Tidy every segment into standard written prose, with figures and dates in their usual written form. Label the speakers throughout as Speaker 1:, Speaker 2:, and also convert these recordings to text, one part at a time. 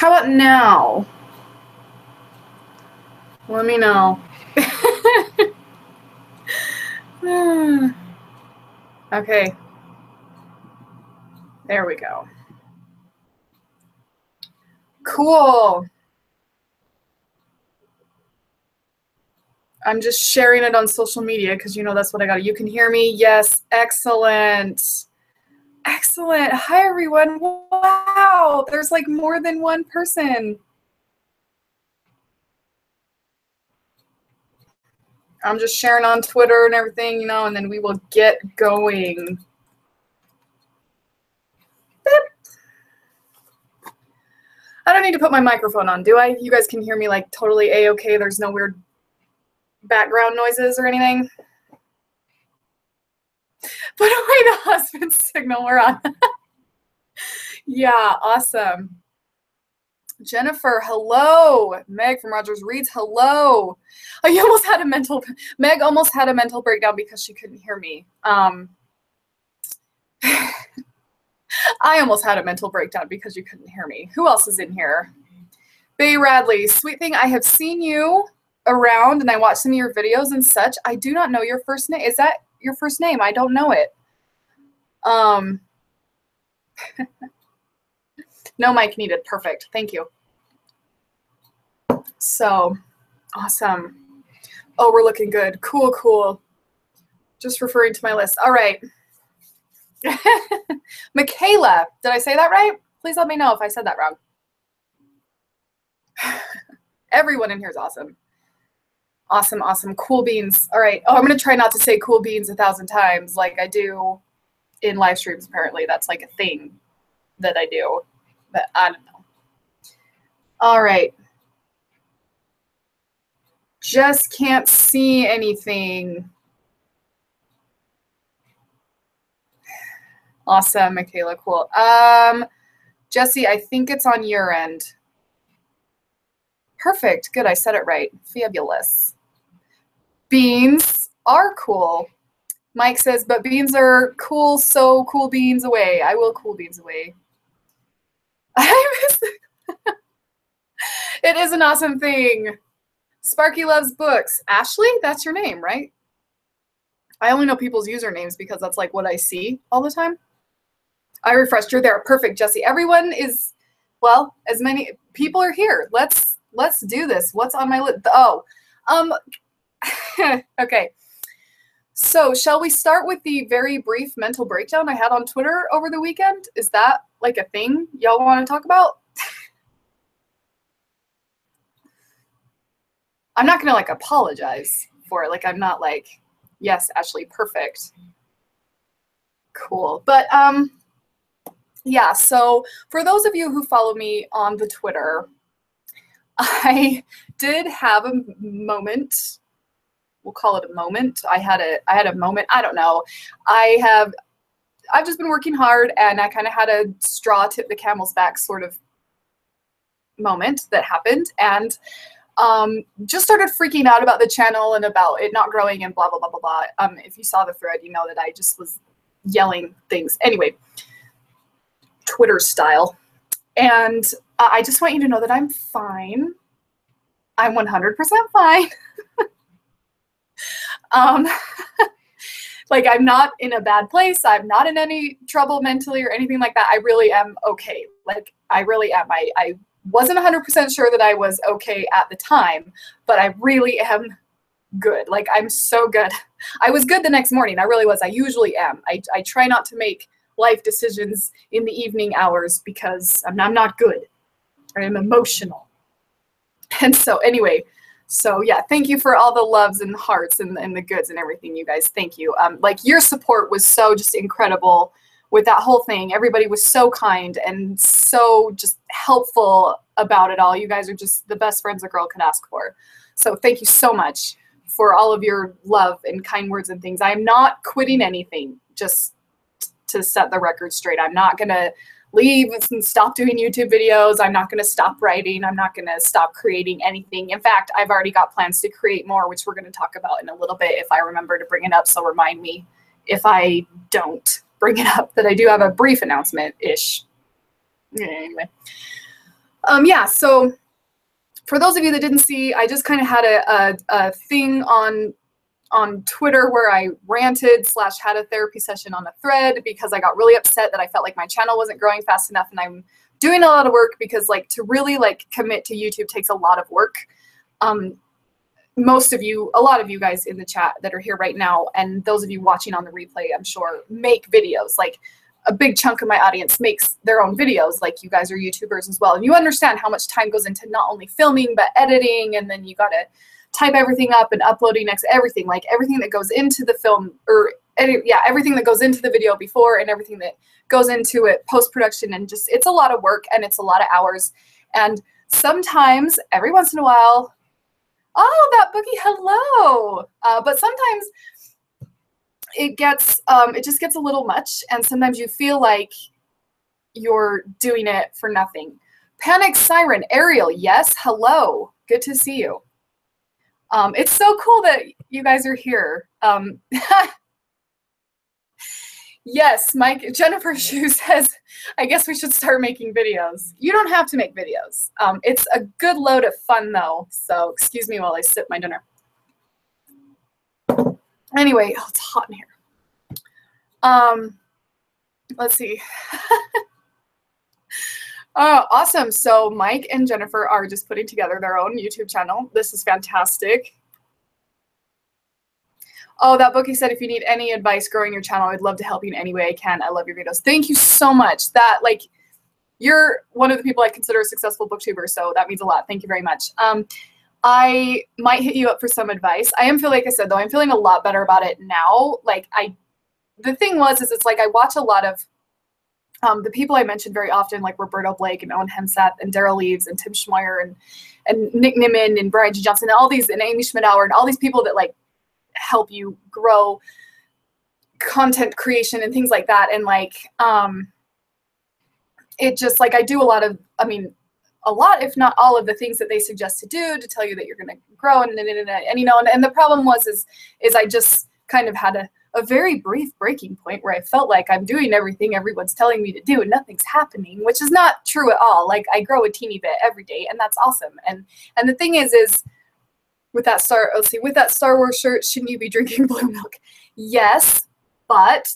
Speaker 1: How about now? Let me know. Okay. There we go. Cool. I'm just sharing it on social media because you know that's what I got. You can hear me? Yes. Excellent. Excellent. Hi, everyone. Wow. There's like more than one person. I'm just sharing on Twitter and everything, you know, and then we will get going. Beep. I don't need to put my microphone on, do I? You guys can hear me like totally A-okay. There's no weird background noises or anything. Put away the husband signal. We're on. Yeah, awesome. Jennifer, hello. Meg from Rogers Reads, hello. Oh, you almost had a Meg almost had a mental breakdown because she couldn't hear me. I almost had a mental breakdown because you couldn't hear me. Who else is in here? Bay Radley, sweet thing, I have seen you around and I watched some of your videos and such. I do not know your first name. Is that your first name? I don't know it. No mic needed. Perfect. Thank you. So awesome. Oh, we're looking good. Cool, cool. Just referring to my list. All right. Michaela, did I say that right? Please let me know if I said that wrong. Everyone in here is awesome. Awesome, awesome. Cool beans. All right. Oh, I'm going to try not to say cool beans 1,000 times like I do in live streams, apparently. That's like a thing that I do. But I don't know. All right. Just can't see anything. Awesome, Michaela. Cool. Jesse, I think it's on your end. Perfect. Good. I said it right. Fabulous. Beans are cool. Mike says, but beans are cool, so cool beans away. I will cool beans away. It is an awesome thing. Sparky loves books. Ashley, that's your name, right? I only know people's usernames because that's like what I see all the time. I refreshed. You're there. Perfect, Jesse. Everyone is, well, as many people are here. Let's do this. What's on my list? Oh, okay. So shall we start with the very brief mental breakdown I had on Twitter over the weekend? Is that like a thing y'all want to talk about? I'm not going to like apologize for it. Like, I'm not like, yes, Ashley, perfect. Cool. But yeah, so for those of you who follow me on the Twitter, I did have a moment. We'll call it a moment. I had a moment. I don't know. I've just been working hard and I kind of had a straw tip the camel's back sort of moment that happened, and just started freaking out about the channel and about it not growing and blah, blah, blah, blah, blah. If you saw the thread, you know that I just was yelling things. Anyway, Twitter style. And I just want you to know that I'm fine. I'm 100% fine. Like, I'm not in a bad place. I'm not in any trouble mentally or anything like that. I really am okay. Like, I really am. I wasn't 100% sure that I was okay at the time, but I really am good. Like, I'm so good. I was good the next morning. I really was. I usually am. I try not to make life decisions in the evening hours because I'm not good. I'm emotional. And so anyway, so yeah, thank you for all the loves and hearts and the goods and everything, you guys. Thank you. Like, your support was so just incredible with that whole thing. Everybody was so kind and so just helpful about it all. You guys are just the best friends a girl could ask for. So thank you so much for all of your love and kind words and things. I'm not quitting anything, just to set the record straight. I'm not going to leave and stop doing YouTube videos. I'm not going to stop writing. I'm not going to stop creating anything. In fact, I've already got plans to create more, which we're going to talk about in a little bit if I remember to bring it up. So remind me if I don't bring it up that I do have a brief announcement-ish. Anyway. Yeah, so for those of you that didn't see, I just kind of had a thing on Twitter where I ranted / had a therapy session on a thread because I got really upset that I felt like my channel wasn't growing fast enough, and I'm doing a lot of work because like to really like commit to YouTube takes a lot of work. Most of you, a lot of you guys in the chat that are here right now, and those of you watching on the replay, I'm sure, make videos. Like a big chunk of my audience makes their own videos. Like you guys are YouTubers as well. And you understand how much time goes into not only filming, but editing. And then you got to type everything up and uploading next, everything, like everything that goes into the film everything that goes into the video before and everything that goes into it post-production. And just, it's a lot of work and it's a lot of hours. And sometimes, every once in a while, oh, that Bookie, hello. But sometimes it just gets a little much, and sometimes you feel like you're doing it for nothing. Panic Siren, Ariel, yes, hello. Good to see you. It's so cool that you guys are here. Yes, Mike, Jennifer Shu says, I guess we should start making videos. You don't have to make videos. It's a good load of fun, though. So excuse me while I sip my dinner. Anyway, oh, it's hot in here. Let's see. Oh, awesome. So Mike and Jennifer are just putting together their own YouTube channel. This is fantastic. Oh, that Bookie said, if you need any advice growing your channel, I'd love to help you in any way I can. I love your videos. Thank you so much. That, like, you're one of the people I consider a successful booktuber, so that means a lot. Thank you very much. I might hit you up for some advice. Like I said, though, I'm feeling a lot better about it now. Like, the thing is it's like I watch a lot of the people I mentioned very often, like Roberto Blake and Owen Hemseth and Daryl Leaves and Tim Schmeier and Nick Nimmin and Brian G. Johnson and all these, and Amy Schmidauer and all these people that, like, help you grow content creation and things like that. And like it just, like, I do a lot, if not all of the things that they suggest to do to tell you that you're going to grow and you know, and the problem is I just kind of had a very brief breaking point where I felt like I'm doing everything everyone's telling me to do and nothing's happening, which is not true at all. Like, I grow a teeny bit every day, and that's awesome. And the thing is with that Star Wars shirt, shouldn't you be drinking blue milk? Yes, but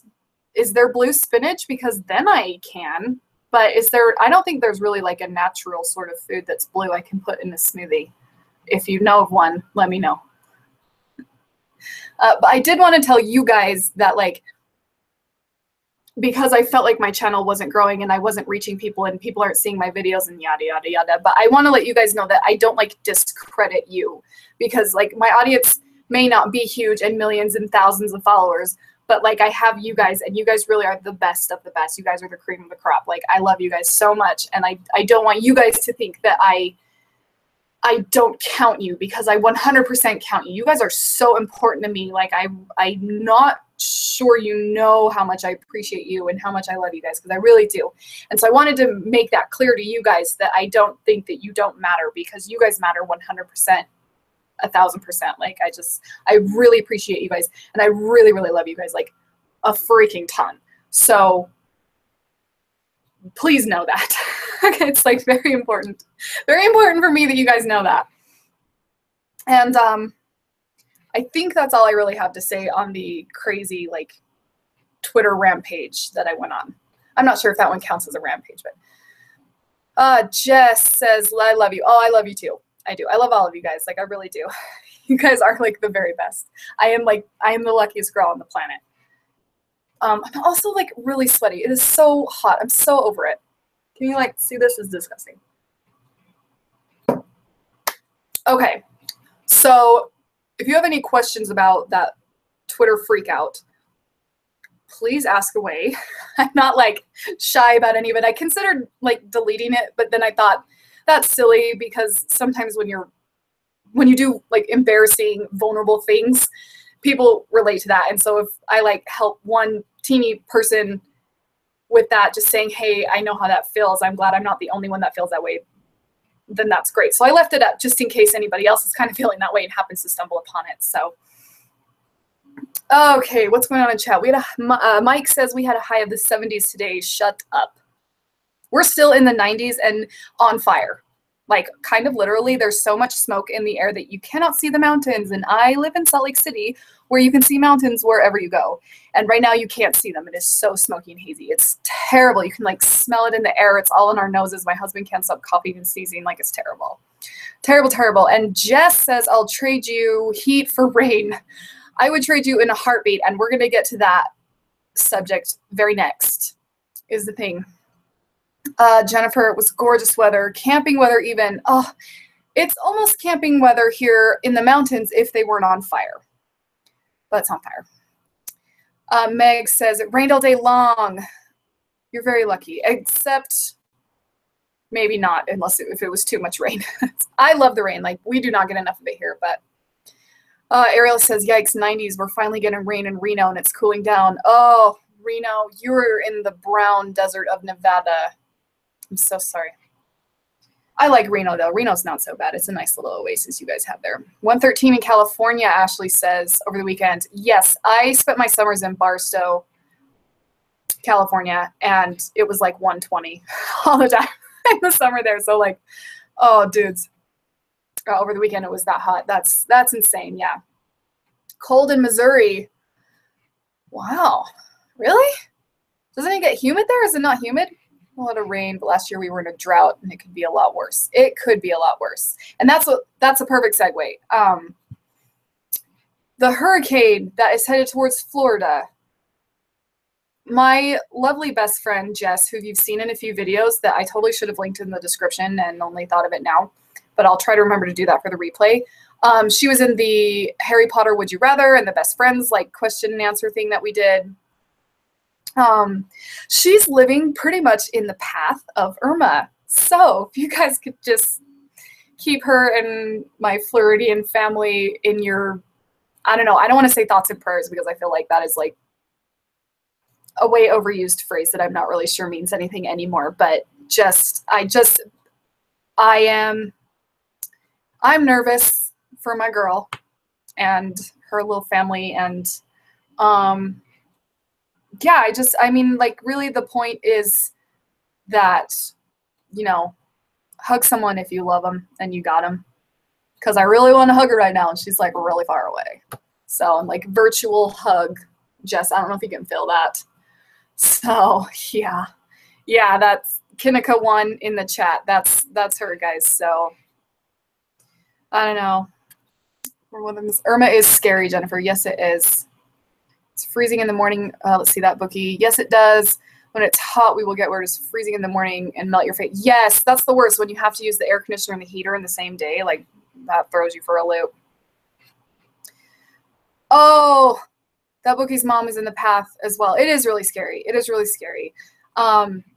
Speaker 1: is there blue spinach? Because then I can. But I don't think there's really like a natural sort of food that's blue I can put in a smoothie. If you know of one, let me know. But I did want to tell you guys that, like, because I felt like my channel wasn't growing and I wasn't reaching people and people aren't seeing my videos and yada, yada, yada. But I want to let you guys know that I don't, like, discredit you, because, like, my audience may not be huge and millions and thousands of followers, but, like, I have you guys, and you guys really are the best of the best. You guys are the cream of the crop. Like, I love you guys so much, and I don't want you guys to think that I don't count you, because I 100% count you. You guys are so important to me. Like, I'm not sure you know how much I appreciate you and how much I love you guys, because I really do. And so I wanted to make that clear to you guys, that I don't think that you don't matter, because you guys matter 100%, 1,000%. Like, I really appreciate you guys, and I really, really love you guys, like, a freaking ton. So please know that. It's, like, very important for me that you guys know that. And I think that's all I really have to say on the crazy, like, Twitter rampage that I went on. I'm not sure if that one counts as a rampage, but Jess says, I love you. Oh, I love you too. I do. I love all of you guys. Like, I really do. You guys are, like, the very best. I am the luckiest girl on the planet. I'm also, like, really sweaty. It is so hot. I'm so over it. Can you, like, see this? Is disgusting. Okay. So if you have any questions about that Twitter freak out, please ask away. I'm not, like, shy about any of it. I considered, like, deleting it, but then I thought that's silly, because sometimes when you do, like, embarrassing, vulnerable things, people relate to that. And so if I, like, help one teeny person with that, just saying, hey, I know how that feels, I'm glad I'm not the only one that feels that way, then that's great. So I left it up just in case anybody else is kind of feeling that way and happens to stumble upon it. So, okay, what's going on in chat? We had Mike says we had a high of the 70s today. Shut up. We're still in the 90s and on fire. Like, kind of literally, there's so much smoke in the air that you cannot see the mountains. And I live in Salt Lake City, where you can see mountains wherever you go. And right now you can't see them. It is so smoky and hazy. It's terrible. You can like smell it in the air. It's all in our noses. My husband can't stop coughing and sneezing. Like, it's terrible. Terrible, terrible. And Jess says, I'll trade you heat for rain. I would trade you in a heartbeat. And we're going to get to that subject very next, is the thing. Jennifer, it was gorgeous weather, camping weather even. Oh, it's almost camping weather here in the mountains if they weren't on fire. But it's on fire. Meg says, it rained all day long. You're very lucky, except maybe not, unless if it was too much rain. I love the rain. Like, we do not get enough of it here. But Ariel says, yikes, 90s. We're finally getting rain in Reno, and it's cooling down. Oh, Reno, you're in the brown desert of Nevada. I'm so sorry. I like Reno, though. Reno's not so bad. It's a nice little oasis you guys have there. 113 in California, Ashley says, over the weekend. Yes, I spent my summers in Barstow, California, and it was like 120 all the time in the summer there. So, like, oh, dudes. Over the weekend, it was that hot. That's insane, yeah. Cold in Missouri. Wow. Really? Doesn't it get humid there? Is it not humid? A lot of rain, but last year we were in a drought, and it could be a lot worse. It could be a lot worse. And that's a perfect segue. The hurricane that is headed towards Florida. My lovely best friend, Jess, who you've seen in a few videos that I totally should have linked in the description and only thought of it now, but I'll try to remember to do that for the replay. She was in the Harry Potter Would You Rather and the Best Friends like question and answer thing that we did. She's living pretty much in the path of Irma. So if you guys could just keep her and my Floridian family in your, I don't know, I don't want to say thoughts and prayers because I feel like that is like a way overused phrase that I'm not really sure means anything anymore, but I'm nervous for my girl and her little family. And, yeah, I mean, like, really the point is that, you know, hug someone if you love them and you got them. Because I really want to hug her right now, and she's, like, really far away. So, I'm like, virtual hug. Jess, I don't know if you can feel that. So, yeah. Yeah, that's Kinika 1 in the chat. That's her, guys. So, I don't know. Irma is scary, Jennifer. Yes, it is. It's freezing in the morning. Let's see that, Bookie. Yes, it does. When it's hot, we will get where it's freezing in the morning and melt your face. Yes, that's the worst. When you have to use the air conditioner and the heater in the same day, like, that throws you for a loop. Oh, that Bookie's mom is in the path as well. It is really scary. It is really scary.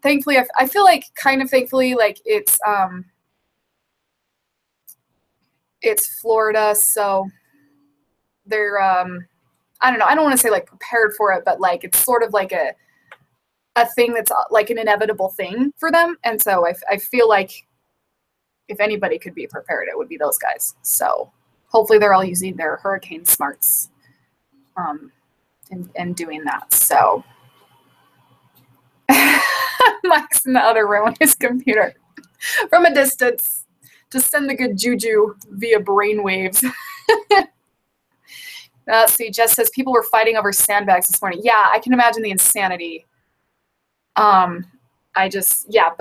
Speaker 1: Thankfully, I feel like, kind of thankfully, like, it's Florida, so they're, I don't know. I don't want to say like prepared for it, but like it's sort of like a thing that's like an inevitable thing for them. And so I feel like if anybody could be prepared, it would be those guys. So hopefully they're all using their hurricane smarts and doing that. So Mike's in the other room on his computer from a distance to send the good juju via brainwaves. Let's see, Jess says people were fighting over sandbags this morning. Yeah, I can imagine the insanity. But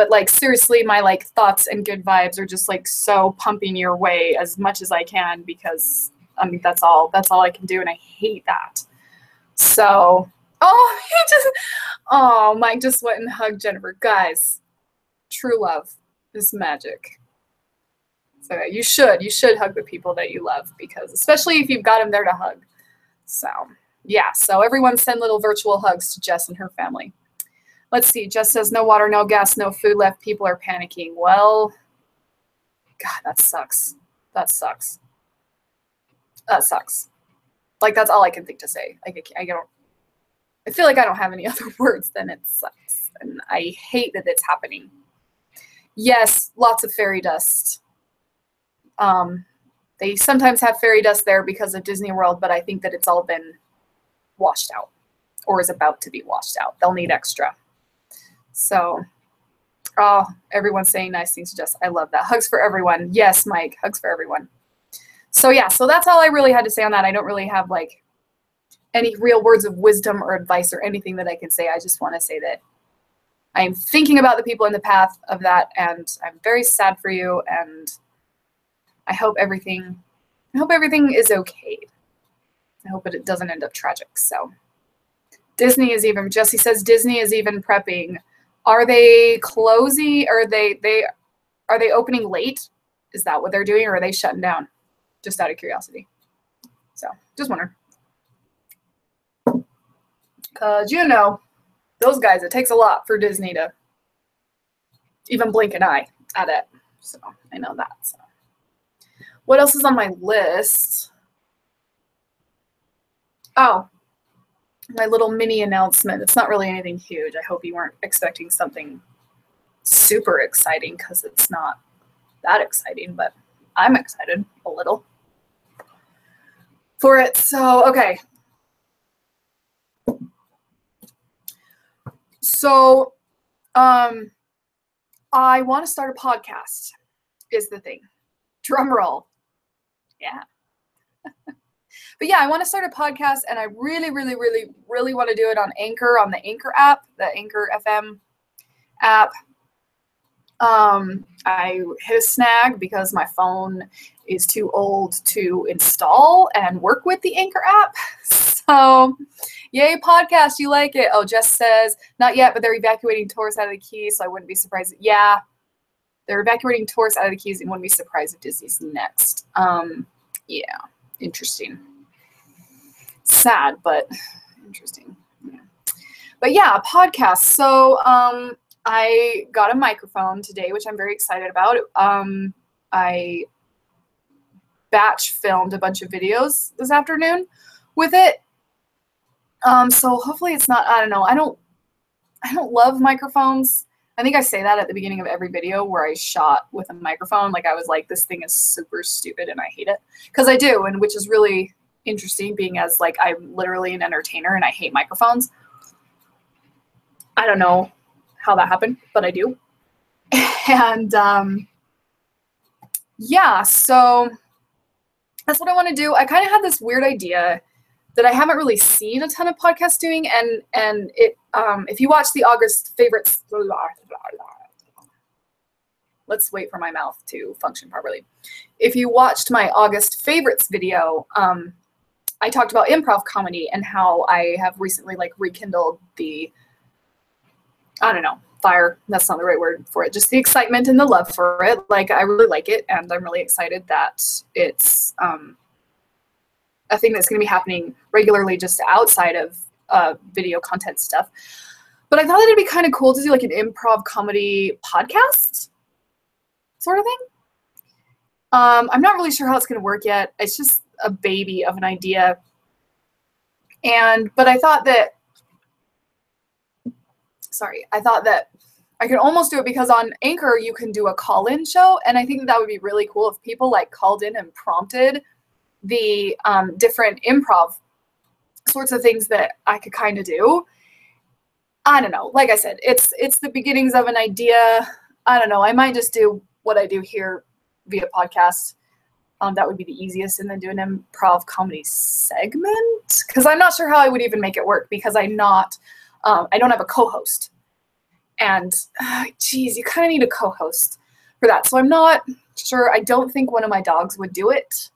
Speaker 1: like seriously, my like thoughts and good vibes are just like so pumping your way as much as I can because I mean that's all I can do, and I hate that. So Mike just went and hugged Jennifer. Guys, true love is magic. So you should hug the people that you love, because especially if you've got them there to hug. So yeah, so everyone send little virtual hugs to Jess and her family. Let's see, Jess says no water, no gas, no food left. People are panicking. Well, God, that sucks. That sucks. That sucks. Like, that's all I can think to say. Like, I feel like I don't have any other words than it sucks. And I hate that it's happening. Yes, lots of fairy dust. They sometimes have fairy dust there because of Disney World, but I think that it's all been washed out or is about to be washed out. They'll need extra. So, Oh, everyone's saying nice things to Jess. I love that. Hugs for everyone. Yes, Mike. Hugs for everyone. So yeah, so that's all I really had to say on that. I don't really have like any real words of wisdom or advice or anything that I can say. I just want to say that I am thinking about the people in the path of that, and I'm very sad for you, and I hope everything is okay. I hope it doesn't end up tragic. So Disney is even, Jesse says Disney is even prepping. Are they closing? Are they opening late? Is that what they're doing, or are they shutting down? Just out of curiosity. So just wondering. Because, you know, those guys, it takes a lot for Disney to even blink an eye at it. So I know that. So what else is on my list? Oh, my little mini announcement. It's not really anything huge. I hope you weren't expecting something super exciting, because it's not that exciting, but I'm excited a little for it. So, okay. So, I want to start a podcast is the thing. Drum roll. Yeah. But yeah, I want to start a podcast, and I really, really, really, really want to do it on Anchor, on the Anchor app, the Anchor FM app. I hit a snag because my phone is too old to install and work with the Anchor app. So, yay, podcast, you like it. Oh, Jess says, not yet, but they're evacuating tourists out of the Keys, so I wouldn't be surprised. Yeah, they're evacuating tourists out of the Keys, and wouldn't be surprised if Disney's next. Yeah, interesting. Sad, but interesting. Yeah. But yeah, a podcast. So, I got a microphone today, which I'm very excited about. I batch filmed a bunch of videos this afternoon with it. So hopefully it's not, I don't know. I don't love microphones. I think I say that at the beginning of every video where I shot with a microphone. Like I was like, this thing is super stupid and I hate it. Because I do, and which is really interesting, being as like I'm literally an entertainer and I hate microphones. I don't know how that happened, but I do. And yeah, so that's what I want to do. I kind of had this weird idea that I haven't really seen a ton of podcasts doing, and it if you watch the August favorites, let's wait for my mouth to function properly. If you watched my August favorites video, I talked about improv comedy and how I have recently like rekindled the, I don't know, fire, that's not the right word for it, just the excitement and the love for it. Like I really like it, and I'm really excited that it's a thing that's going to be happening regularly just outside of video content stuff. But I thought it'd be kind of cool to do like an improv comedy podcast sort of thing. I'm not really sure how it's going to work yet. It's just a baby of an idea. But I thought that I could almost do it because on Anchor you can do a call-in show, and I think that would be really cool if people like called in and prompted the different improv sorts of things that I could kind of do. I don't know. Like I said, it's the beginnings of an idea. I don't know. I might just do what I do here via podcast. That would be the easiest, and then do an improv comedy segment, because I'm not sure how I would even make it work, because I don't have a co-host. And geez, you kind of need a co-host for that. So I'm not sure. I don't think one of my dogs would do it.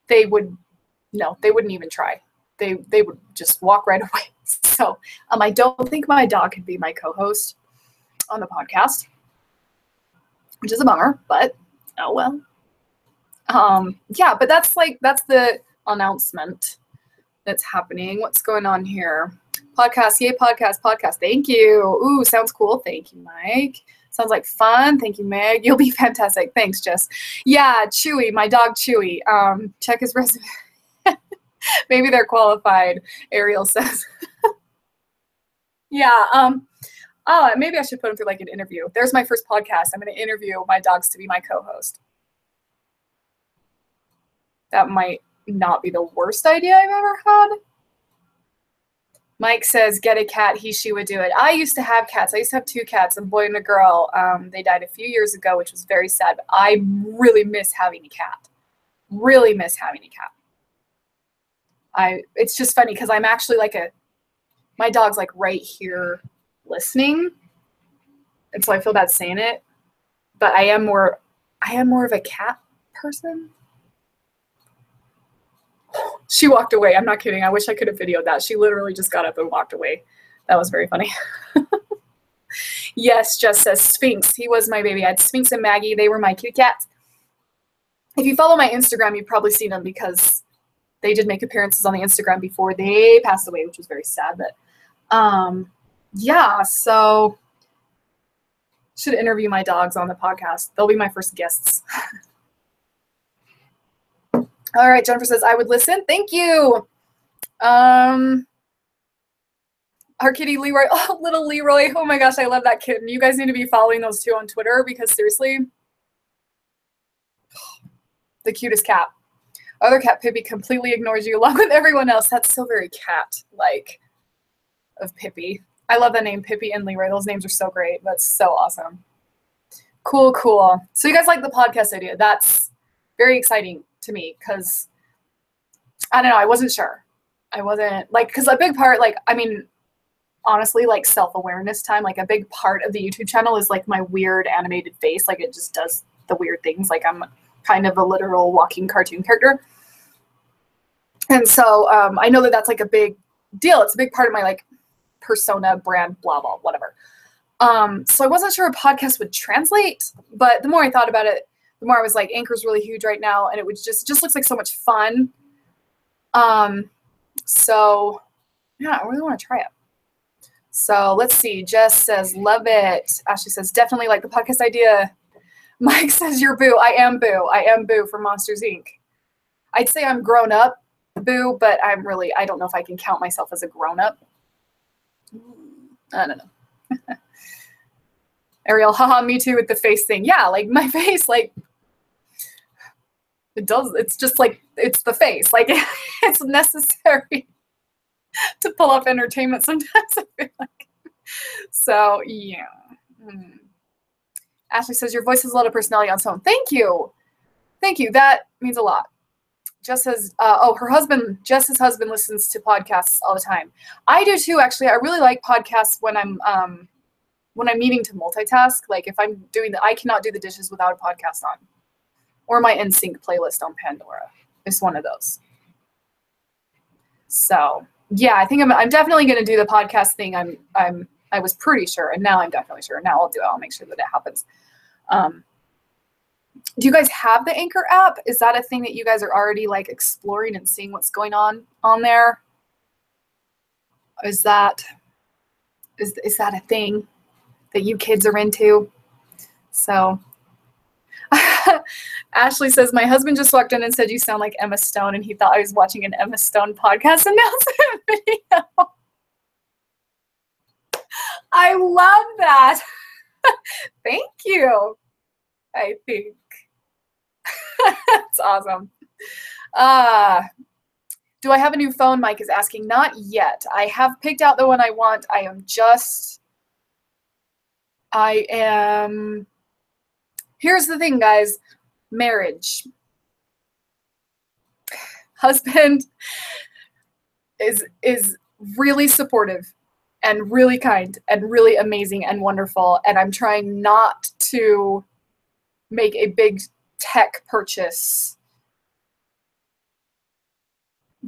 Speaker 1: They wouldn't even try. They would just walk right away. So I don't think my dog could be my co-host on the podcast, which is a bummer, but oh well. Yeah, but that's the announcement that's happening. What's going on here? Podcast, yay, podcast. Thank you. Ooh, sounds cool. Thank you, Mike. Sounds like fun. Thank you, Meg. You'll be fantastic. Thanks, Jess. Yeah, Chewy, my dog Chewy. Check his resume. Maybe they're qualified, Ariel says. Yeah, maybe I should put him through like an interview. There's my first podcast. I'm going to interview my dogs to be my co-host. That might not be the worst idea I've ever had. Mike says, get a cat. He, she would do it. I used to have cats. I used to have 2 cats, a boy and a girl. They died a few years ago, which was very sad. But I really miss having a cat. Really miss having a cat. It's just funny because I'm actually like my dog's like right here listening. And so I feel bad saying it. But I am more of a cat person. She walked away. I'm not kidding. I wish I could have videoed that. She literally just got up and walked away. That was very funny. Yes, Jess says Sphinx. He was my baby. I had Sphinx and Maggie. They were my cute cats. If you follow my Instagram, you've probably seen them because they did make appearances on the Instagram before they passed away, which was very sad. But yeah, so should interview my dogs on the podcast. They'll be my first guests. All right, Jennifer says, I would listen. Thank you. Our kitty Leroy. Oh, little Leroy. Oh my gosh, I love that kitten. You guys need to be following those 2 on Twitter because seriously, the cutest cat. Other cat Pippi completely ignores you along with everyone else. That's so very cat-like of Pippi. I love the name Pippi and Leroy. Those names are so great. That's so awesome. Cool, cool. So you guys like the podcast idea. That's very exciting to me because, I don't know, I wasn't sure. I wasn't, like, because a big part, like, I mean, honestly, like, self-awareness time, like, a big part of the YouTube channel is, like, my weird animated face. Like, it just does the weird things. Like, I'm kind of a literal walking cartoon character. And so I know that that's, like, a big deal. It's a big part of my, like, persona, brand, blah, blah, whatever. So I wasn't sure a podcast would translate, but the more I thought about it, the more I was like, Anchor's really huge right now, and it would just looks like so much fun. So yeah, I really want to try it. So let's see. Jess says, love it. Ashley says, definitely like the podcast idea. Mike says, you're Boo. I am Boo. I am Boo from Monsters, Inc. I'd say I'm grown up Boo, but I don't know if I can count myself as a grown up. I don't know. Ariel, haha, me too with the face thing. Yeah, like my face, like, it's just like, it's the face. Like, it's necessary to pull off entertainment sometimes, I feel like. So, yeah. Ashley says, your voice has a lot of personality on its own. Thank you. Thank you. That means a lot. Jess says, Jess's husband listens to podcasts all the time. I do too, actually. I really like podcasts when I'm needing to multitask. Like if I'm doing I cannot do the dishes without a podcast on. Or my NSYNC playlist on Pandora. It's one of those. So yeah, I think I'm definitely gonna do the podcast thing. I was pretty sure, and now I'm definitely sure. Now I'll do it. I'll make sure that it happens. Do you guys have the Anchor app? Is that a thing that you guys are already like exploring and seeing what's going on there? Is that a thing that you kids are into? So Ashley says, my husband just walked in and said you sound like Emma Stone, and he thought I was watching an Emma Stone podcast announcement video. I love that. Thank you. I think. That's awesome. Do I have a new phone? Mike is asking. Not yet. I have picked out the one I want. Here's the thing, guys. Marriage. Husband is really supportive and really kind and really amazing and wonderful. And I'm trying not to make a big tech purchase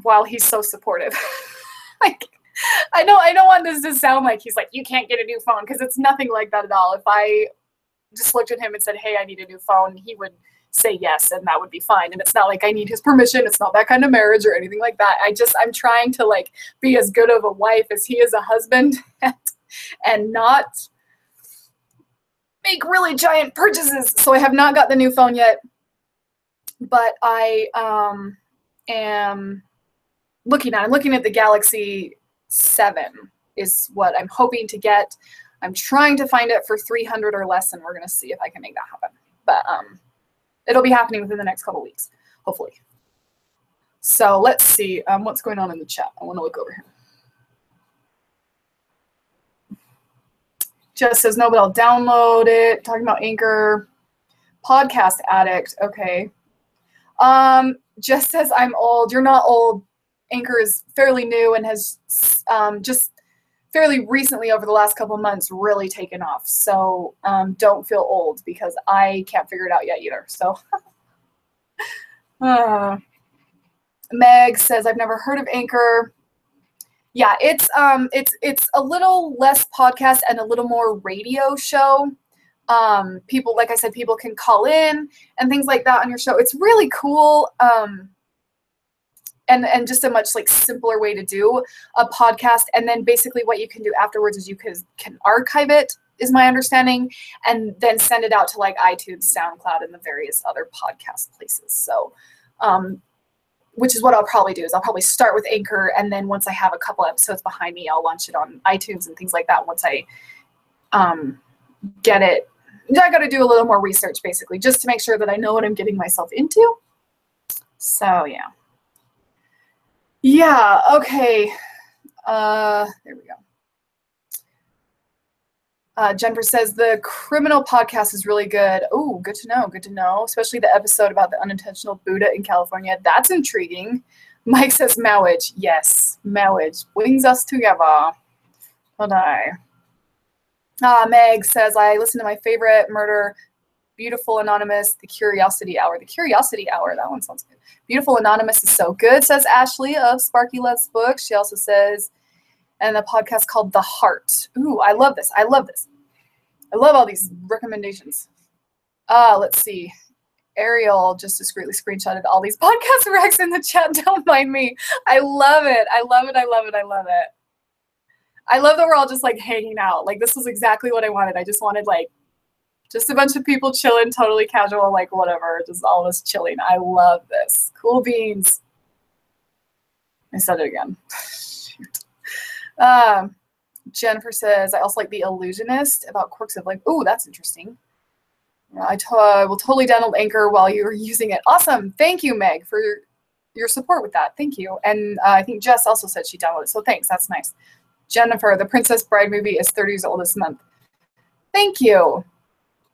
Speaker 1: while he's so supportive. Like, I don't want this to sound like he's like, you can't get a new phone, because it's nothing like that at all. If I just looked at him and said, hey, I need a new phone, he would say yes, and that would be fine. And it's not like I need his permission. It's not that kind of marriage or anything like that. I'm trying to like be as good of a wife as he is a husband and not make really giant purchases. So I have not got the new phone yet, but I am looking at the Galaxy 7 is what I'm hoping to get. I'm trying to find it for $300 or less, and we're going to see if I can make that happen. But it'll be happening within the next couple weeks, hopefully. So let's see what's going on in the chat. I want to look over here. Jess says, no, but I'll download it. Talking about Anchor. Podcast addict. Okay. Jess says, I'm old. You're not old. Anchor is fairly new and has just fairly recently over the last couple months really taken off. So don't feel old because I can't figure it out yet either. So Meg says, I've never heard of Anchor. Yeah, it's a little less podcast and a little more radio show. People, like I said, people can call in and things like that on your show. It's really cool. And just a much like simpler way to do a podcast. And then basically what you can do afterwards is you can archive it, is my understanding, and then send it out to like iTunes, SoundCloud, and the various other podcast places. So, which is what I'll probably do, is I'll probably start with Anchor, and then once I have a couple episodes behind me, I'll launch it on iTunes and things like that once I get it. I got to do a little more research, basically, just to make sure that I know what I'm getting myself into. So, yeah. Yeah, okay. There we go. Jennifer says, the criminal podcast is really good. Oh, good to know, good to know. Especially the episode about the unintentional Buddha in California. That's intriguing. Mike says, marriage. Yes, marriage brings us together. But Meg says, I listen to my favorite murder, Beautiful Anonymous, The Curiosity Hour. The Curiosity Hour, that one sounds good. Beautiful Anonymous is so good, says Ashley of Sparky Loves Books. She also says, and a podcast called The Heart. Ooh, I love this. I love this. I love all these recommendations. Let's see. Ariel just discreetly screenshotted all these podcast recs in the chat. Don't mind me. I love it. I love it. I love it. I love it. I love that we're all just like hanging out. Like this was exactly what I wanted. I just wanted like just a bunch of people chilling, totally casual, like whatever, just all of us chilling. I love this. Cool beans. I said it again. Jennifer says, I also like The Illusionist about quirks of life. Oh, that's interesting. I will totally download Anchor while you're using it. Awesome. Thank you, Meg, for your support with that. Thank you. And I think Jess also said she downloaded it, so thanks. That's nice. Jennifer, the Princess Bride movie is 30 years old this month. Thank you.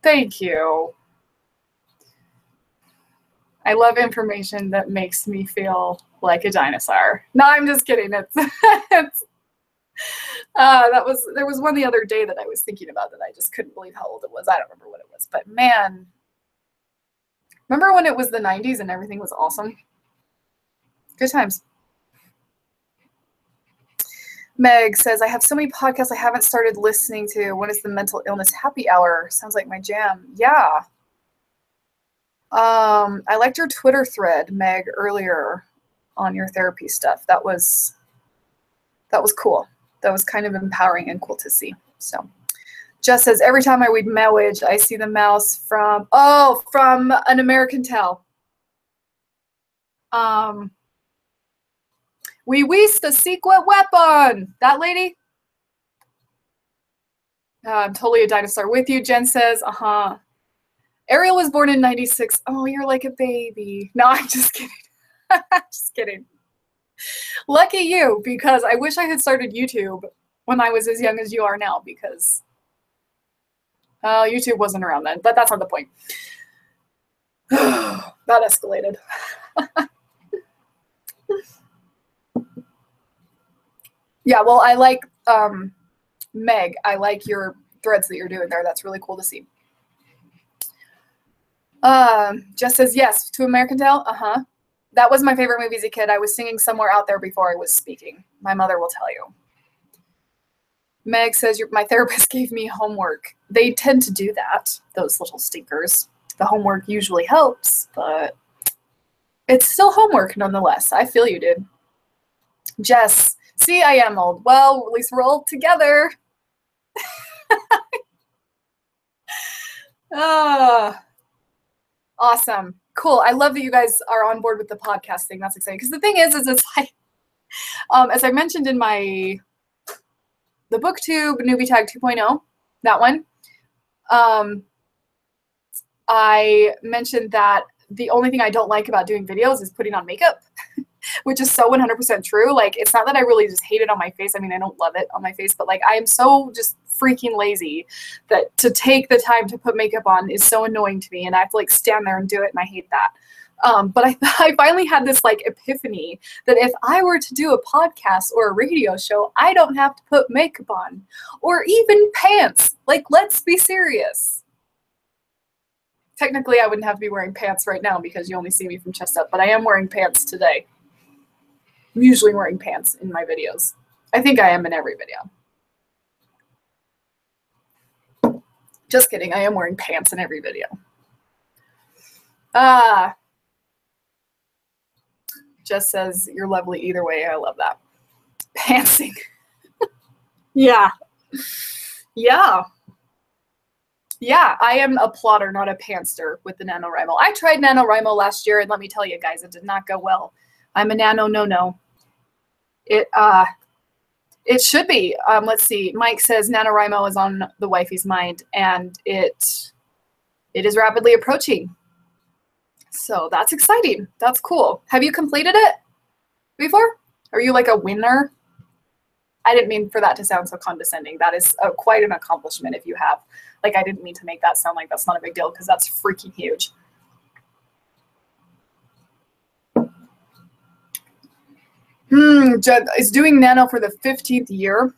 Speaker 1: Thank you. I love information that makes me feel like a dinosaur. No, I'm just kidding. There was one the other day that I was thinking about that I just couldn't believe how old it was. I don't remember what it was, but man, remember when it was the 90s and everything was awesome? Good times. Meg says, I have so many podcasts I haven't started listening to. One is the Mental Illness Happy Hour. Sounds like my jam. Yeah. I liked your Twitter thread, Meg, earlier on your therapy stuff. That was cool. That was kind of empowering and cool to see. So Jess says, every time I read marriage, I see the mouse from An American Tale. We waste the secret weapon. That lady? I'm totally a dinosaur with you. Jen says, Ariel was born in 96. Oh, you're like a baby. No, I'm just kidding. Just kidding. Lucky you, because I wish I had started YouTube when I was as young as you are now, because YouTube wasn't around then, but that's not the point. That escalated. Yeah, well, I like, Meg, I like your threads that you're doing there. That's really cool to see. Jess says, yes, to American Tale. That was my favorite movie as a kid. I was singing Somewhere Out There before I was speaking. My mother will tell you. Meg says, my therapist gave me homework. They tend to do that, those little stinkers. The homework usually helps, but it's still homework nonetheless. I feel you, dude. Jess, see, I am old. Well, at least we're old together. Awesome. Cool. I love that you guys are on board with the podcast thing. That's exciting. Because the thing is it's like, as I mentioned in the BookTube Newbie Tag 2.0, that one, I mentioned that the only thing I don't like about doing videos is putting on makeup. which is so 100% true. Like, it's not that I really just hate it on my face. I mean, I don't love it on my face, but like, I am so just freaking lazy that to take the time to put makeup on is so annoying to me, and I have to like stand there and do it, and I hate that. But I finally had this like epiphany that if I were to do a podcast or a radio show, I don't have to put makeup on or even pants. Like, let's be serious. Technically, I wouldn't have to be wearing pants right now because you only see me from chest up, but I am wearing pants today. I'm usually wearing pants in my videos. I think I am in every video. Just kidding. I am wearing pants in every video. Jess says, you're lovely either way. I love that. Pantsing. Yeah. Yeah. Yeah, I am a plotter, not a pantster with the Nanowrimo. I tried Nanowrimo last year, and let me tell you guys, it did not go well. I'm a nano no-no. It should be. Let's see. Mike says Nanowrimo is on the wifey's mind, and it is rapidly approaching. So that's exciting. That's cool. Have you completed it before? Are you like a winner? I didn't mean for that to sound so condescending. That is quite an accomplishment if you have. Like, I didn't mean to make that sound like that's not a big deal, because that's freaking huge. Jen is doing nano for the 15th year.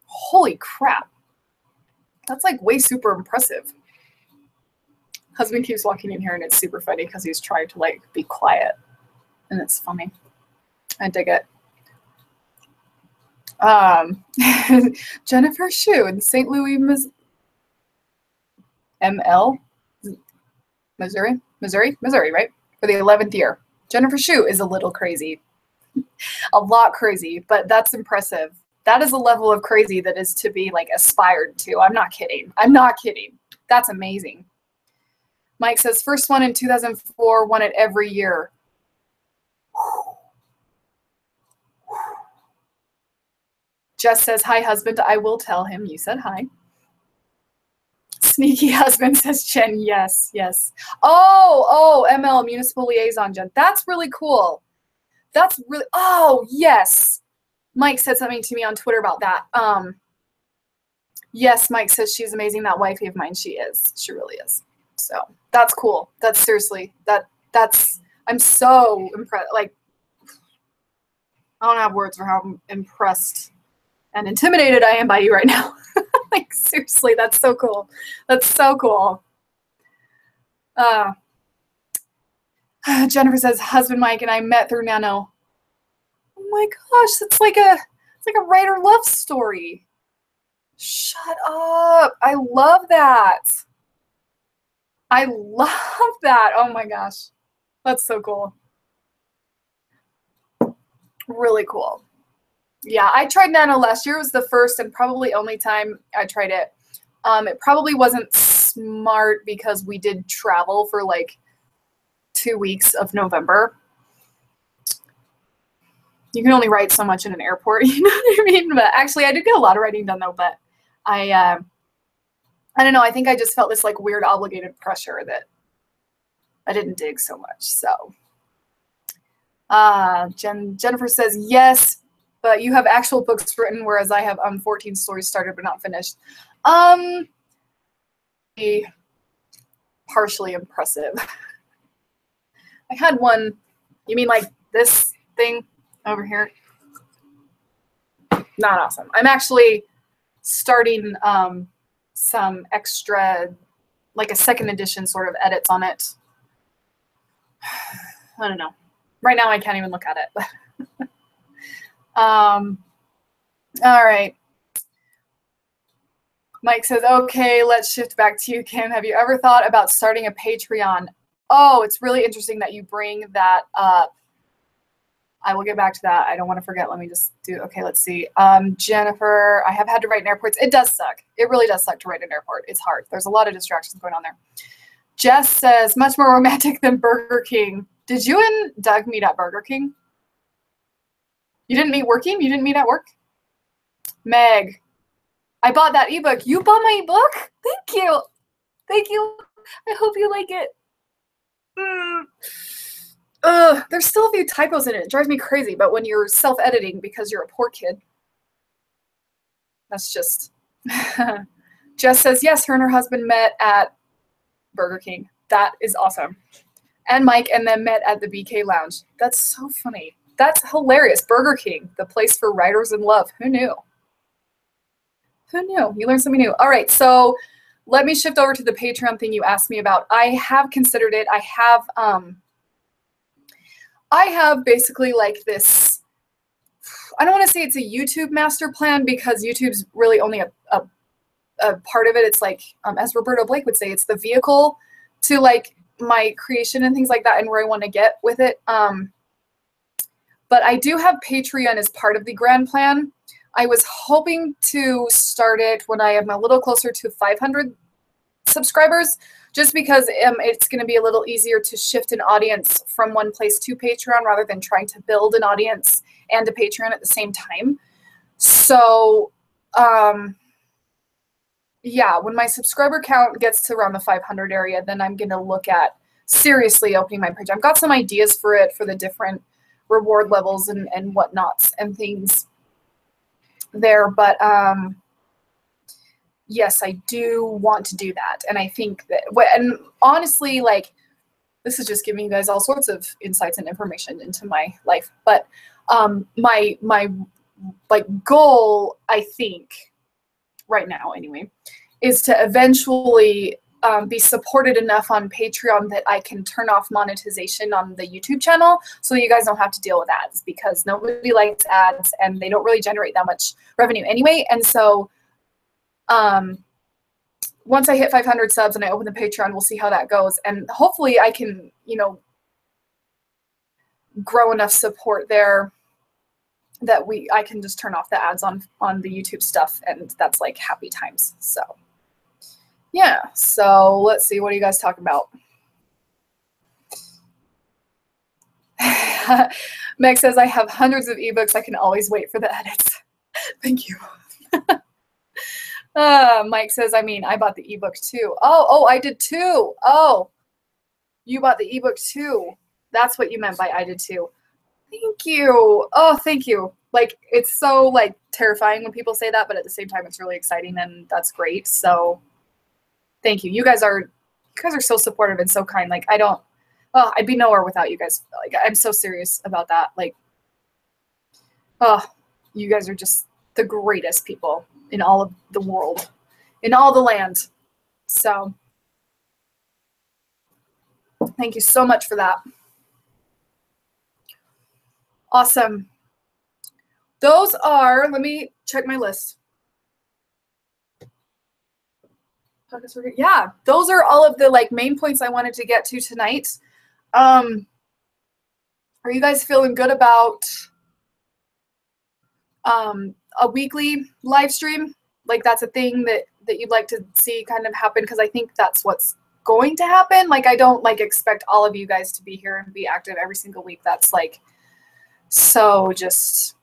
Speaker 1: Holy crap. That's like way super impressive. Husband keeps walking in here and it's super funny because he's trying to like be quiet. And it's funny. I dig it. Jennifer Shue in St. Louis, ML, Missouri, right? For the 11th year. Jennifer Shue is a little crazy. A lot crazy, but that's impressive. That is a level of crazy that is to be like aspired to. I'm not kidding. I'm not kidding. That's amazing. Mike says, first one in 2004, won it every year. Jess says, hi, husband. I will tell him you said hi. Sneaky husband says, Jen, yes, yes. Oh, ML, municipal liaison, Jen. That's really cool. That's really, oh, yes. Mike said something to me on Twitter about that. Yes, Mike says she's amazing. That wifey of mine, she is. She really is. So that's cool. That's seriously, that's, I'm so impressed. Like, I don't have words for how impressed and intimidated I am by you right now. Like, seriously, that's so cool. That's so cool. Jennifer says, husband Mike and I met through Nano. Oh my gosh, it's like a writer love story. Shut up. I love that. I love that. Oh my gosh. That's so cool. Really cool. Yeah, I tried Nano last year. It was the first and probably only time I tried it. It probably wasn't smart because we did travel for like 2 weeks of November. You can only write so much in an airport, you know what I mean? But actually, I did get a lot of writing done though, but I don't know. I think I just felt this like weird obligated pressure that I didn't dig so much. So Jennifer says, yes, but you have actual books written, whereas I have 14 stories started but not finished. Partially impressive. I had one, you mean like this thing over here? Not awesome. I'm actually starting some extra, like a second edition sort of edits on it. I don't know. Right now I can't even look at it. All right. Mike says, okay, let's shift back to you, Kim. Have you ever thought about starting a Patreon? Oh, it's really interesting that you bring that up. I will get back to that. I don't want to forget. Let me just do, okay, let's see. Jennifer, I have had to write in airports. It does suck. It really does suck to write in an airport. It's hard. There's a lot of distractions going on there. Jess says, much more romantic than Burger King. Did you and Doug meet at Burger King? You didn't meet working? You didn't meet at work? Meg, I bought that ebook. You bought my ebook? Thank you. Thank you. I hope you like it. there's still a few typos in it. It drives me crazy. But when you're self-editing because you're a poor kid, that's just... Jess says, yes, her and her husband met at Burger King. That is awesome. And Mike and then met at the BK Lounge. That's so funny. That's hilarious. Burger King, the place for writers in love. Who knew? Who knew? You learned something new. All right, so let me shift over to the Patreon thing you asked me about. I have considered it. I have basically like this, I don't want to say it's a YouTube master plan because YouTube's really only a part of it. It's like, as Roberto Blake would say, it's the vehicle to like my creation and things like that and where I want to get with it. But I do have Patreon as part of the grand plan. I was hoping to start it when I am a little closer to 500 subscribers, just because it's going to be a little easier to shift an audience from one place to Patreon rather than trying to build an audience and a Patreon at the same time. So, yeah, when my subscriber count gets to around the 500 area, then I'm going to look at seriously opening my page. I've got some ideas for it, for the different reward levels and whatnots and things there. But yes, I do want to do that. And I think that, and honestly, like, this is just giving you guys all sorts of insights and information into my life. But my like goal, I think, right now anyway, is to eventually be supported enough on Patreon that I can turn off monetization on the YouTube channel so you guys don't have to deal with ads, because nobody likes ads and they don't really generate that much revenue anyway. And so once I hit 500 subs and I open the Patreon, we'll see how that goes. And hopefully I can, you know, grow enough support there that I can just turn off the ads on the YouTube stuff, and that's like happy times. So yeah, so let's see, what are you guys talking about? Meg says, I have hundreds of ebooks. I can always wait for the edits. Thank you. Mike says, I mean, I bought the ebook too. Oh, I did too. Oh, you bought the ebook too. That's what you meant by I did too. Thank you. Oh, thank you. Like, it's so like terrifying when people say that, but at the same time, it's really exciting, and that's great. So thank you. You guys are so supportive and so kind. Like, I'd be nowhere without you guys. Like, I'm so serious about that. Like, you guys are just the greatest people in all of the world, in all the land. So thank you so much for that. Awesome. Those are, let me check my list. Yeah, those are all of the like main points I wanted to get to tonight. Are you guys feeling good about a weekly live stream? Like, that's a thing that you'd like to see kind of happen? Because I think that's what's going to happen. Like, I don't like expect all of you guys to be here and be active every single week. That's like so just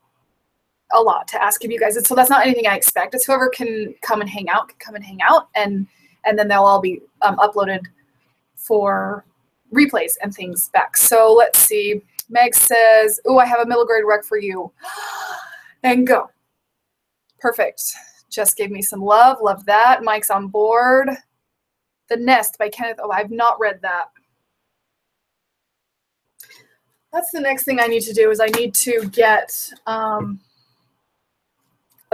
Speaker 1: a lot to ask of you guys. And so that's not anything I expect. It's whoever can come and hang out, and then they'll all be uploaded for replays and things back. So let's see. Meg says, "Ooh, I have a middle grade rec for you." And go. Perfect. Just gave me some love. Love that. Mike's on board. The Nest by Kenneth. Oh, I've not read that. That's the next thing I need to do, is I need to get a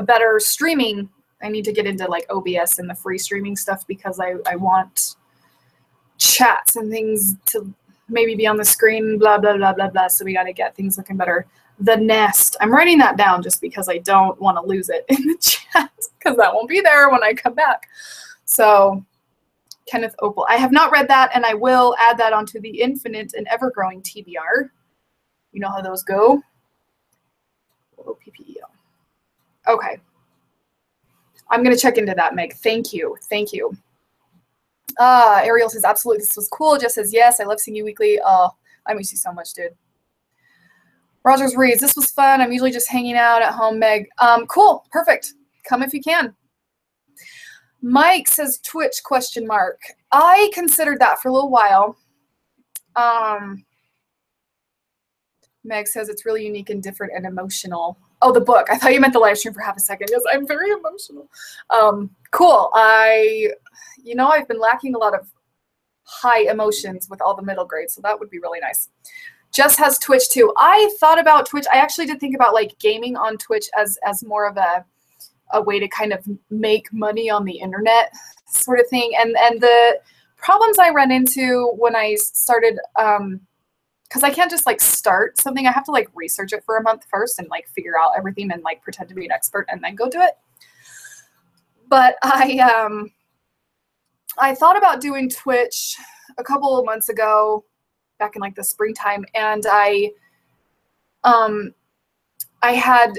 Speaker 1: better streaming. I need to get into like OBS and the free streaming stuff, because I want chats and things to maybe be on the screen, blah, blah, blah, blah, blah. So we got to get things looking better. The Nest. I'm writing that down just because I don't want to lose it in the chat, because that won't be there when I come back. So Kenneth Opal. I have not read that, and I will add that onto the infinite and ever-growing TBR. You know how those go. OPPEL. Okay. I'm going to check into that, Meg. Thank you. Thank you. Ariel says, absolutely, this was cool. Jess says, yes, I love seeing you weekly. Oh, I miss you so much, dude. Rogers reads, this was fun. I'm usually just hanging out at home, Meg. Cool. Perfect. Come if you can. Mike says, Twitch, ? I considered that for a little while. Meg says it's really unique and different and emotional. Oh, the book. I thought you meant the live stream for half a second. Yes, I'm very emotional. Cool. I've been lacking a lot of high emotions with all the middle grades, so that would be really nice. Jess has Twitch too. I thought about Twitch. I actually did think about like gaming on Twitch as more of a way to kind of make money on the internet sort of thing. And the problems I ran into when I started, because I can't just like start something. I have to like research it for a month first and like figure out everything and like pretend to be an expert and then go do it. But I thought about doing Twitch a couple of months ago, back in like the springtime, and I had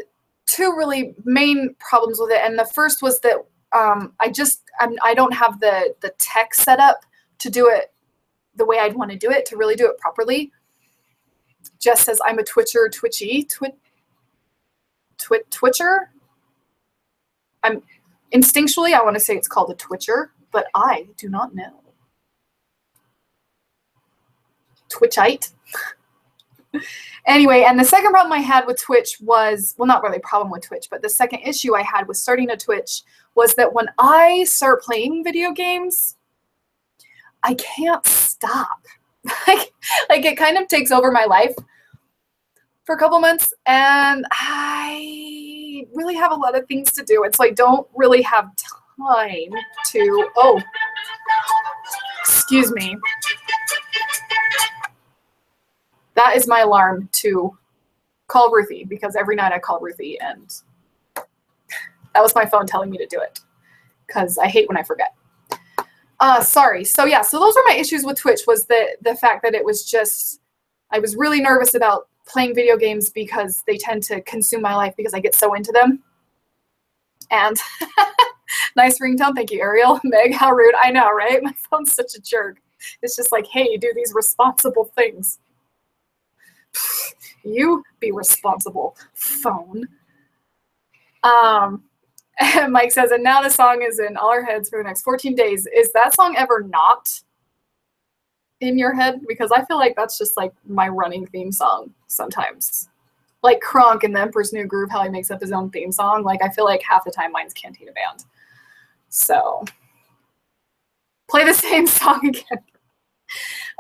Speaker 1: two really main problems with it. And the first was that I don't have the tech set up to do it the way I'd want to do it, to really do it properly. Jess says, I'm a Twitcher, Twitcher. I'm instinctually, I want to say it's called a Twitcher, but I do not know. Twitchite. Anyway, and the second problem I had with Twitch was, well, not really a problem with Twitch, but the second issue I had with starting a Twitch was that when I start playing video games, I can't stop. like it kind of takes over my life for a couple months, and I really have a lot of things to do. It's like, don't really have time to, oh, excuse me. That is my alarm to call Ruthie, because every night I call Ruthie, and that was my phone telling me to do it, because I hate when I forget. Sorry. So yeah, so those were my issues with Twitch, was the fact that it was just, I was really nervous about playing video games because they tend to consume my life because I get so into them. And nice ringtone. Thank you, Ariel. Meg, how rude. I know, right? My phone's such a jerk. It's just like, hey, do these responsible things. You be responsible, phone. And Mike says, and now the song is in all our heads for the next 14 days. Is that song ever not in your head? Because I feel like that's just like my running theme song sometimes. Like Kronk in The Emperor's New Groove, how he makes up his own theme song. Like, I feel like half the time mine's Cantina Band. So, play the same song again.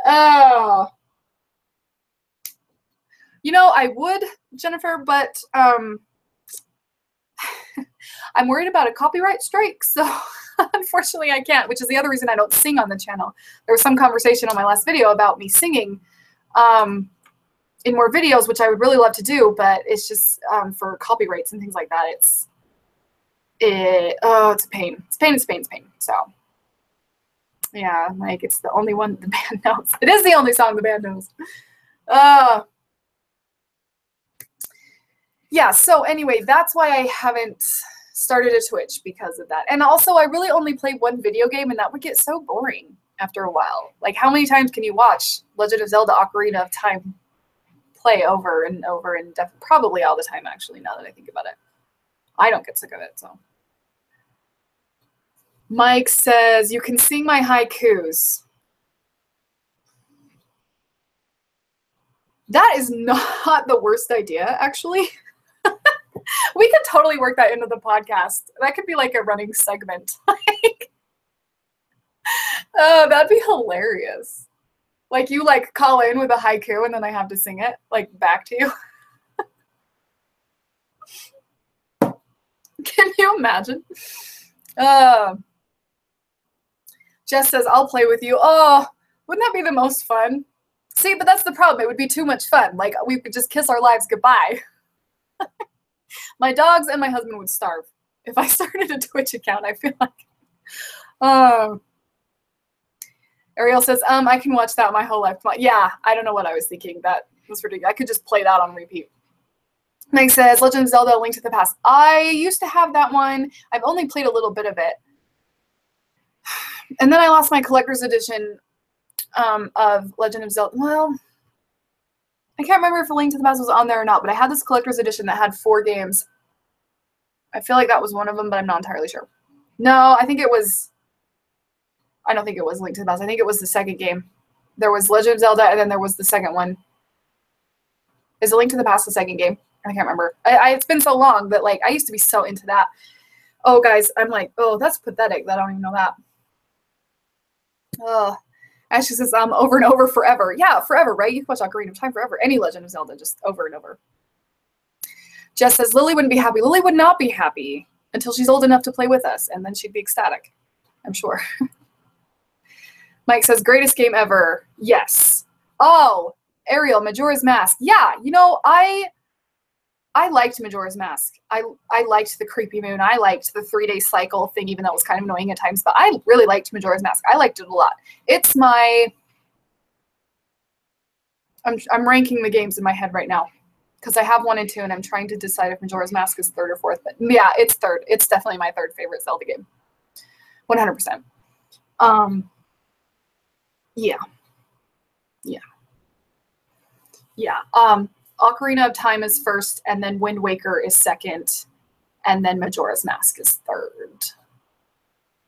Speaker 1: Oh. You know, I would, Jennifer, but I'm worried about a copyright strike, so unfortunately I can't, which is the other reason I don't sing on the channel. There was some conversation on my last video about me singing in more videos, which I would really love to do, but it's just for copyrights and things like that, it's a pain. It's pain. So yeah, like, it's the only one the band knows. It is the only song the band knows. Yeah, so anyway, that's why I haven't started a Twitch, because of that. And also, I really only play one video game, and that would get so boring after a while. Like, how many times can you watch Legend of Zelda Ocarina of Time play over and over, and probably all the time, actually, now that I think about it. I don't get sick of it, so. Mike says, you can sing my haikus. That is not the worst idea, actually. We could totally work that into the podcast. That could be like a running segment. Oh, that'd be hilarious. Like, you like call in with a haiku and then I have to sing it like back to you. Can you imagine? Jess says, I'll play with you. Oh, wouldn't that be the most fun? See, but that's the problem. It would be too much fun. Like, we could just kiss our lives goodbye. My dogs and my husband would starve if I started a Twitch account, I feel like. Ariel says, I can watch that my whole life. Yeah, I don't know what I was thinking. That was ridiculous. I could just play that on repeat. Meg says, Legend of Zelda: A Link to the Past. I used to have that one. I've only played a little bit of it. And then I lost my collector's edition of Legend of Zelda. Well, I can't remember if A Link to the Past was on there or not, but I had this collector's edition that had 4 games. I feel like that was one of them, but I'm not entirely sure. No, I think it was... I don't think it was Link to the Past. I think it was the second game. There was Legend of Zelda, and then there was the second one. Is A Link to the Past the second game? I can't remember. It's been so long, but like I used to be so into that. Oh, guys, I'm like, oh, that's pathetic. I don't even know that. Oh, Ashley says, over and over forever. Yeah, forever, right? You can watch Ocarina of Time forever. Any Legend of Zelda, just over and over. Jess says, Lily wouldn't be happy. Lily would not be happy until she's old enough to play with us, and then she'd be ecstatic, I'm sure. Mike says, greatest game ever. Yes. Oh, Ariel, Majora's Mask. Yeah, you know, I liked Majora's Mask. I liked the Creepy Moon. I liked the 3-day cycle thing, even though it was kind of annoying at times, but I really liked Majora's Mask. I liked it a lot. It's my... I'm ranking the games in my head right now because I have 1 and 2, and I'm trying to decide if Majora's Mask is 3rd or 4th. But yeah, it's 3rd. It's definitely my 3rd favorite Zelda game. 100%. Yeah. Ocarina of Time is 1st, and then Wind Waker is 2nd, and then Majora's Mask is 3rd.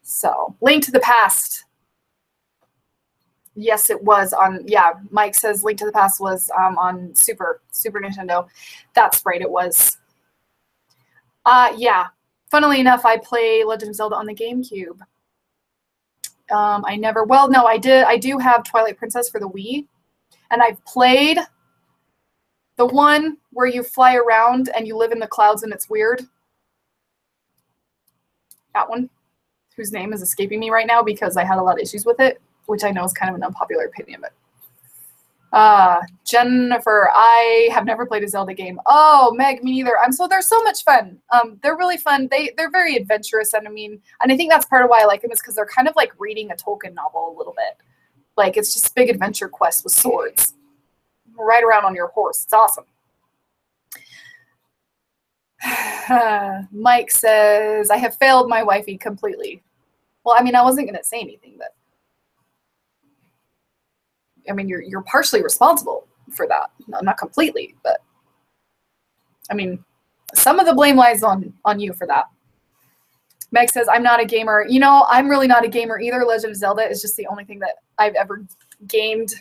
Speaker 1: So, Link to the Past. Yes, it was on, yeah, Mike says Link to the Past was on Super Nintendo. That's right, it was. Yeah. Funnily enough, I play Legend of Zelda on the GameCube. I do have Twilight Princess for the Wii, and I've played the one where you fly around and you live in the clouds and it's weird. That one, whose name is escaping me right now because I had a lot of issues with it, which I know is kind of an unpopular opinion, but Jennifer, I have never played a Zelda game. Oh, Meg, me neither. They're so much fun. They're really fun. They're very adventurous, and I think that's part of why I like them is because they're kind of like reading a Tolkien novel a little bit. Like it's just big adventure quest with swords. Ride around on your horse. It's awesome. Mike says, I have failed my wifey completely. Well, I wasn't going to say anything, but you're partially responsible for that. No, not completely, but some of the blame lies on you for that. Meg says, I'm not a gamer. You know, I'm really not a gamer either. Legend of Zelda is just the only thing that I've ever gamed.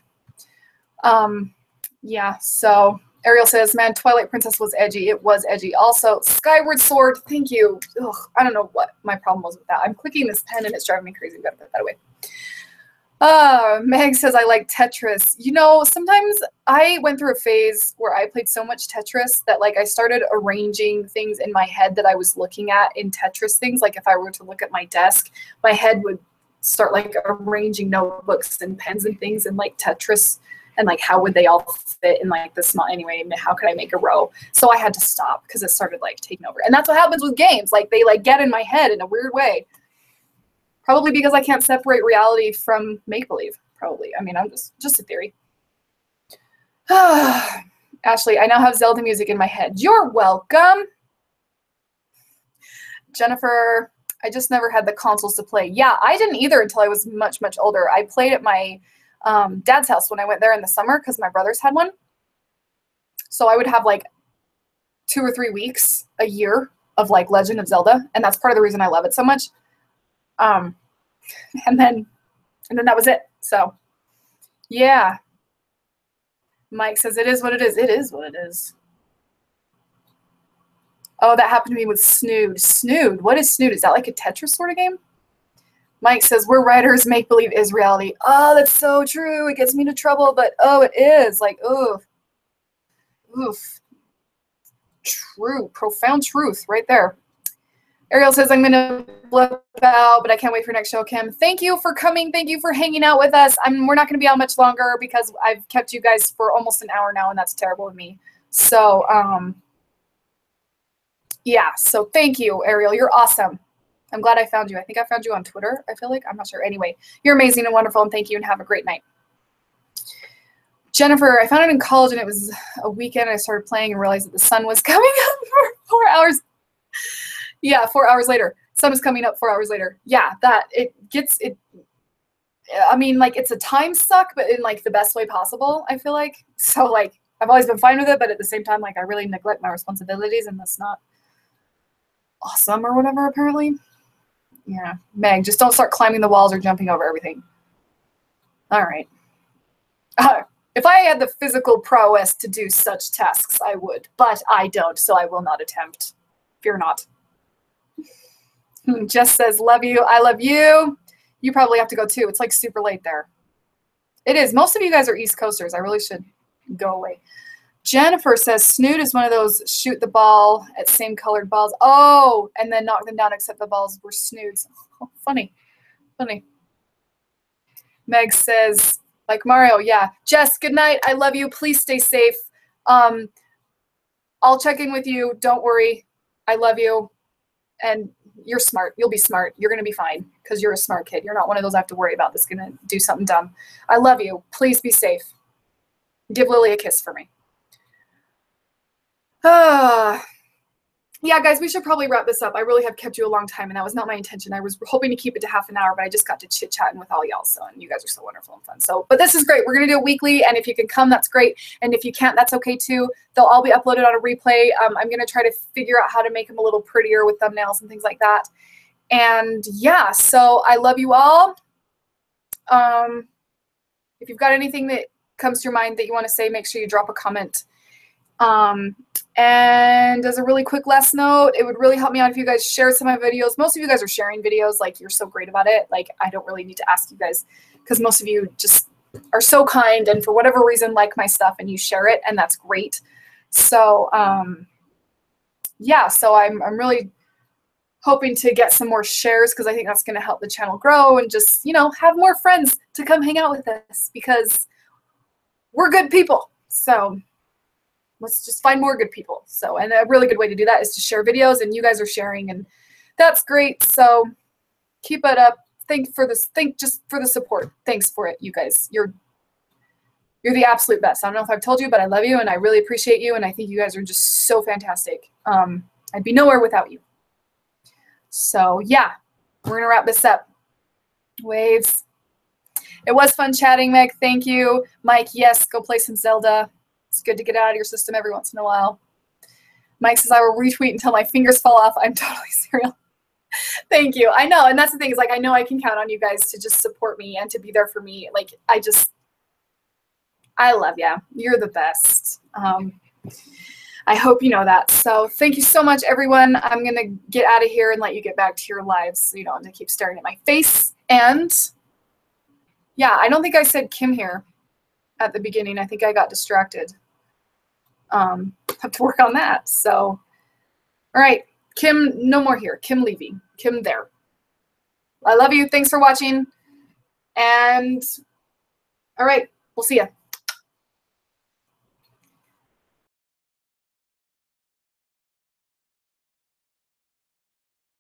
Speaker 1: Yeah, so Ariel says, man, Twilight Princess was edgy. It was edgy. Also, Skyward Sword, thank you. Ugh, I don't know what my problem was with that. I'm clicking this pen and it's driving me crazy. We've got to put that away. Meg says, I like Tetris. You know, sometimes I went through a phase where I played so much Tetris that like I started arranging things in my head that I was looking at in Tetris things. Like if I were to look at my desk, my head would start like arranging notebooks and pens and things in like Tetris. And like, how would they all fit in like the small, anyway, how could I make a row? So I had to stop because it started like taking over. And that's what happens with games. Like they like get in my head in a weird way. Probably because I can't separate reality from make-believe, probably. I'm just a theory. Ashley, I now have Zelda music in my head. You're welcome. Jennifer, I just never had the consoles to play. Yeah, I didn't either until I was much, much older. I played at my dad's house when I went there in the summer because my brothers had one. So I would have like 2 or 3 weeks a year of like Legend of Zelda, and that's part of the reason I love it so much. And then that was it. So yeah. Mike says it is what it is. It is what it is. Oh, that happened to me with Snood. Snood. What is Snood? Is that like a Tetris sort of game? Mike says, we're writers, make-believe is reality. Oh, that's so true. It gets me into trouble, but oh, it is. Like, oof. Oof. True. Profound truth right there. Ariel says, I'm going to flip out, but I can't wait for next show, Kim. Thank you for coming. Thank you for hanging out with us. We're not going to be out much longer because I've kept you guys for almost an hour now, and that's terrible of me. So, yeah. So thank you, Ariel. You're awesome. I'm glad I found you. I think I found you on Twitter, I feel like. I'm not sure. Anyway, you're amazing and wonderful, and thank you, and have a great night. Jennifer, I found it in college, and it was a weekend. I started playing and realized that the sun was coming up for 4 hours. Yeah, 4 hours later. Sun was coming up 4 hours later. Yeah, like, it's a time suck, but in, like, the best way possible, I feel like. So, like, I've always been fine with it, but at the same time, like, I really neglect my responsibilities, and that's not awesome or whatever, apparently. Yeah. Meg, just don't start climbing the walls or jumping over everything. All right. If I had the physical prowess to do such tasks, I would, but I don't, so I will not attempt. Fear not. Jess says, love you. I love you. You probably have to go too. It's like super late there. It is. Most of you guys are East Coasters. I really should go away. Jennifer says, snoot is one of those shoot the ball at same colored balls. Oh, and then knock them down except the balls were snoots. Oh, funny. Funny. Meg says, like Mario, yeah. Jess, good night. I love you. Please stay safe. I'll check in with you. Don't worry. I love you. And you're smart. You'll be smart. You're going to be fine because you're a smart kid. You're not one of those I have to worry about that's going to do something dumb. I love you. Please be safe. Give Lily a kiss for me. Yeah, guys, we should probably wrap this up. I really have kept you a long time, and that was not my intention. I was hoping to keep it to half an hour, but I just got to chit-chatting with all y'all, so, and you guys are so wonderful and fun. So, but this is great. We're going to do it weekly, and if you can come, that's great. And if you can't, that's okay, too. They'll all be uploaded on a replay. I'm going to try to figure out how to make them a little prettier with thumbnails and things like that. And, yeah, so I love you all. If you've got anything that comes to your mind that you want to say, make sure you drop a comment. And as a really quick last note, it would really help me out if you guys shared some of my videos. Most of you guys are sharing videos. Like, you're so great about it. Like, I don't really need to ask you guys because most of you just are so kind and for whatever reason like my stuff and you share it, and that's great. So, yeah, so I'm really hoping to get some more shares because I think that's going to help the channel grow and just, you know, have more friends to come hang out with us because we're good people. So let's just find more good people. So, and a really good way to do that is to share videos, and you guys are sharing, and that's great. So keep it up. Thank just for the support. Thanks for it, you guys. You're the absolute best. I don't know if I've told you, but I love you, and I really appreciate you, and I think you guys are just so fantastic. I'd be nowhere without you. So yeah, we're gonna wrap this up. Waves. It was fun chatting, Meg. Thank you. Mike, yes, go play some Zelda. It's good to get out of your system every once in a while. Mike says, I will retweet until my fingers fall off. I'm totally serial. Thank you. I know. And that's the thing is, like, I know I can count on you guys to just support me and to be there for me. Like, I love you. You're the best. I hope you know that. So thank you so much, everyone. I'm going to get out of here and let you get back to your lives so you don't have to keep staring at my face. And yeah, I don't think I said Kim here at the beginning. I think I got distracted. Have to work on that. So, all right, Kim, no more here. Kim leaving. Kim there. I love you. Thanks for watching. And all right, we'll see ya.